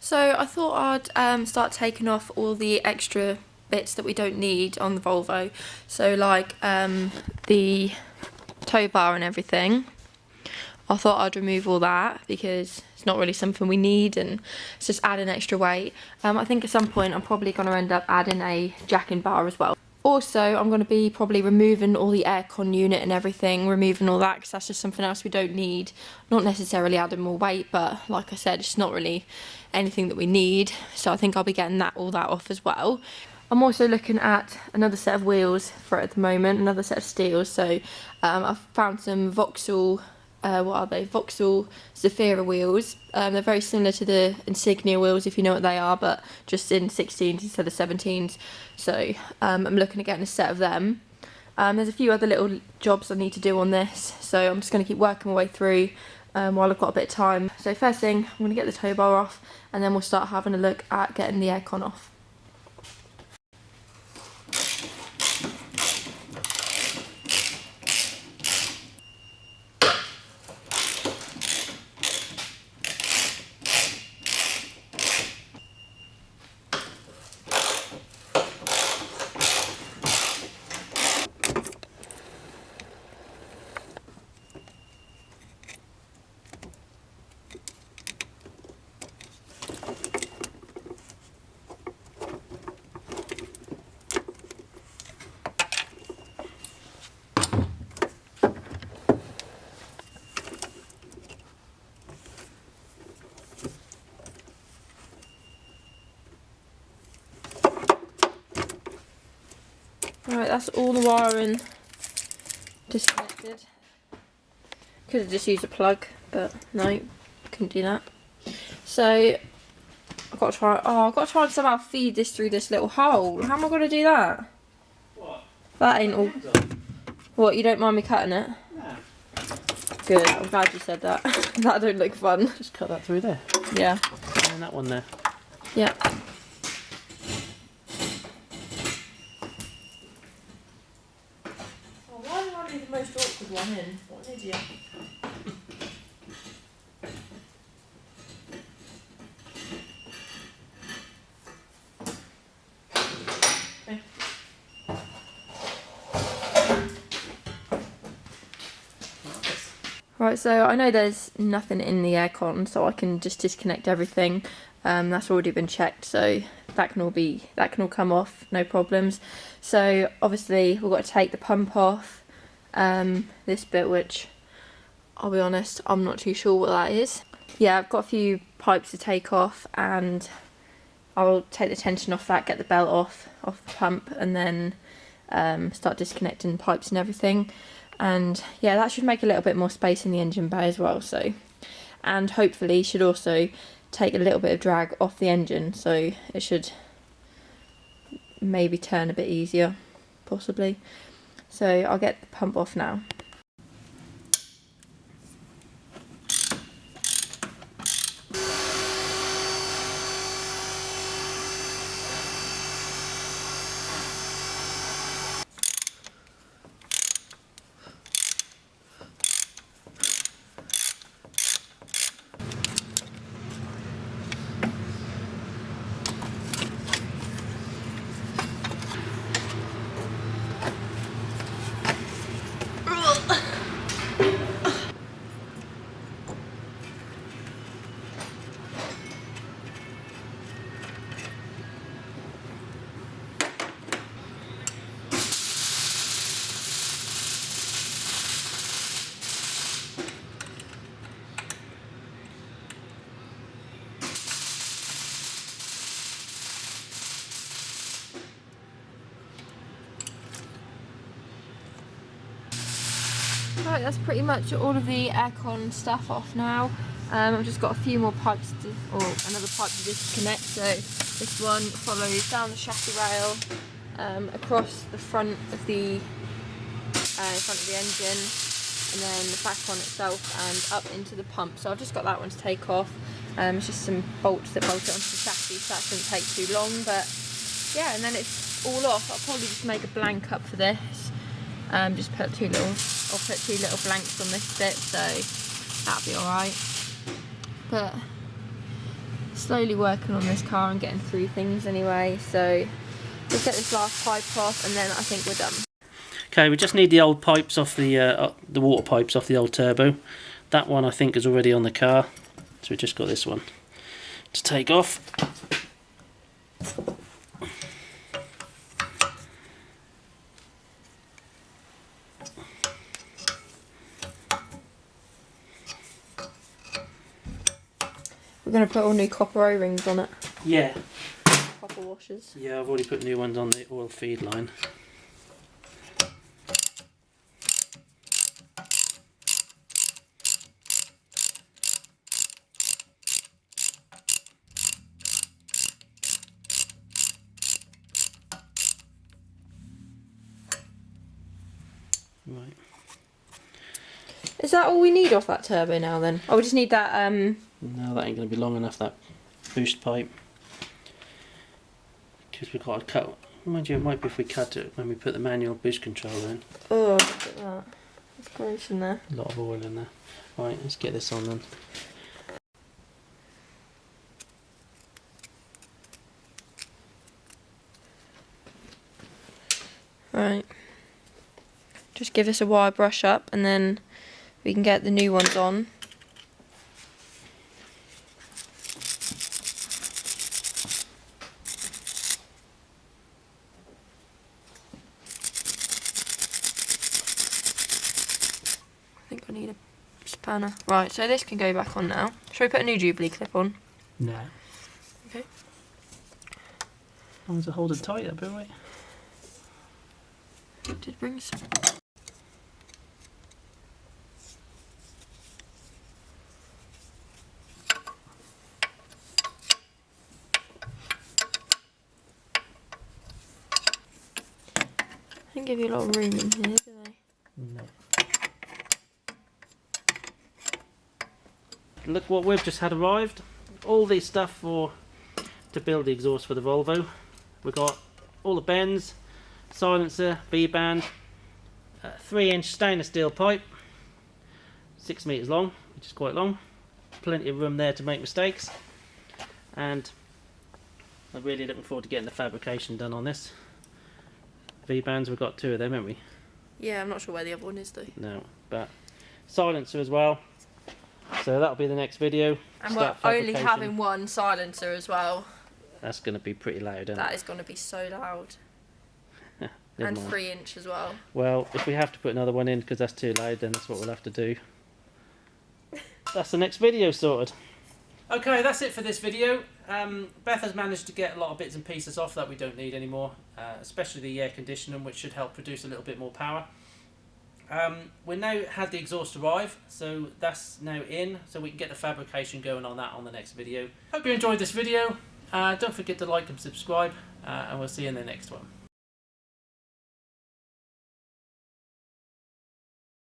So I thought I'd start taking off all the extra bits that we don't need on the Volvo. So like the tow bar and everything. I thought I'd remove all that because it's not really something we need and it's just adding extra weight. I think at some point I'm probably going to end up adding a jacking bar as well. Also, I'm going to be probably removing all the aircon unit and everything, removing all that because that's just something else we don't need. Not necessarily adding more weight, but like I said, it's not really anything that we need. So I think I'll be getting all that off as well. I'm also looking at another set of wheels for it at the moment, another set of steels. So I've found some Vauxhall, what are they? Vauxhall Zafira wheels. They're very similar to the Insignia wheels, if you know what they are, but just in 16s instead of 17s. So I'm looking at getting a set of them. There's a few other little jobs I need to do on this, so I'm just going to keep working my way through while I've got a bit of time. So first thing, I'm going to get the tow bar off, and then we'll start having a look at getting the aircon off. Right, that's all the wiring disconnected. Could have just used a plug, but no, couldn't do that. So I've got to try. Oh, I've got to try and somehow feed this through this little hole. How am I going to do that? What? That ain't all. What? You don't mind me cutting it? No. Good. I'm glad you said that. That don't look fun. Just cut that through there. Yeah. And that one there. Yeah. Why did I leave the most awkward one in? What an idiot. Okay. Right, so I know there's nothing in the aircon, so I can just disconnect everything. That's already been checked, so that can all come off, no problems. So obviously we've got to take the pump off, this bit, which I'll be honest, I'm not too sure what that is. Yeah, I've got a few pipes to take off, and I'll take the tension off that, get the belt off the pump, and then start disconnecting pipes and everything. And yeah, that should make a little bit more space in the engine bay as well. So, and hopefully should also take a little bit of drag off the engine, so it should maybe turn a bit easier, possibly. So I'll get the pump off now. Right, that's pretty much all of the aircon stuff off now. I've just got a few more pipes or another pipe to disconnect. So this one follows down the chassis rail, across the front of the engine, and then the back on itself and up into the pump. So I've just got that one to take off. It's just some bolts that bolt it onto the chassis, so that shouldn't take too long. But yeah, and then it's all off. I'll probably just make a blank up for this. Just put two little blanks on this bit, so that'll be alright. But slowly working on this car and getting through things anyway, so let's get this last pipe off and then I think we're done. Okay, we just need the old pipes off the water pipes off the old turbo. That one I think is already on the car, so we just got this one to take off. We're going to put all new copper O-rings on it. Yeah. Copper washers. Yeah, I've already put new ones on the oil feed line. Right. Is that all we need off that turbo now then? Oh, we just need that No, that ain't going to be long enough, that boost pipe. Because we've got to cut. Mind you, it might be if we cut it when we put the manual boost controller in. Oh, look at that. There's gross in there. A lot of oil in there. Right, let's get this on then. Right. Just give us a wire brush up and then we can get the new ones on. I think I need a spanner. Right, so this can go back on now. Shall we put a new Jubilee clip on? No. Okay. As long as I hold it tight, that'll be alright. It did bring some. Didn't give you a lot of room in here, do they? No. Look what we've just had arrived. All the stuff to build the exhaust for the Volvo. We've got all the bends, silencer, V-band, 3-inch stainless steel pipe, 6 meters long, which is quite long. Plenty of room there to make mistakes. And I'm really looking forward to getting the fabrication done on this. V-bands, we've got 2 of them, haven't we? Yeah, I'm not sure where the other one is though. No, but silencer as well. So that'll be the next video. And Start we're only fabrication. having one silencer as well. That's going to be pretty loud, isn't That is going to be so loud. Never And mind. 3-inch as well. Well, if we have to put another one in because that's too loud, then that's what we'll have to do. That's the next video sorted. Okay, that's it for this video. Beth has managed to get a lot of bits and pieces off that we don't need anymore, especially the air conditioning, which should help produce a little bit more power. We now had the exhaust arrive, so that's now in, so we can get the fabrication going on that on the next video. Hope you enjoyed this video. Don't forget to like and subscribe, and we'll see you in the next one.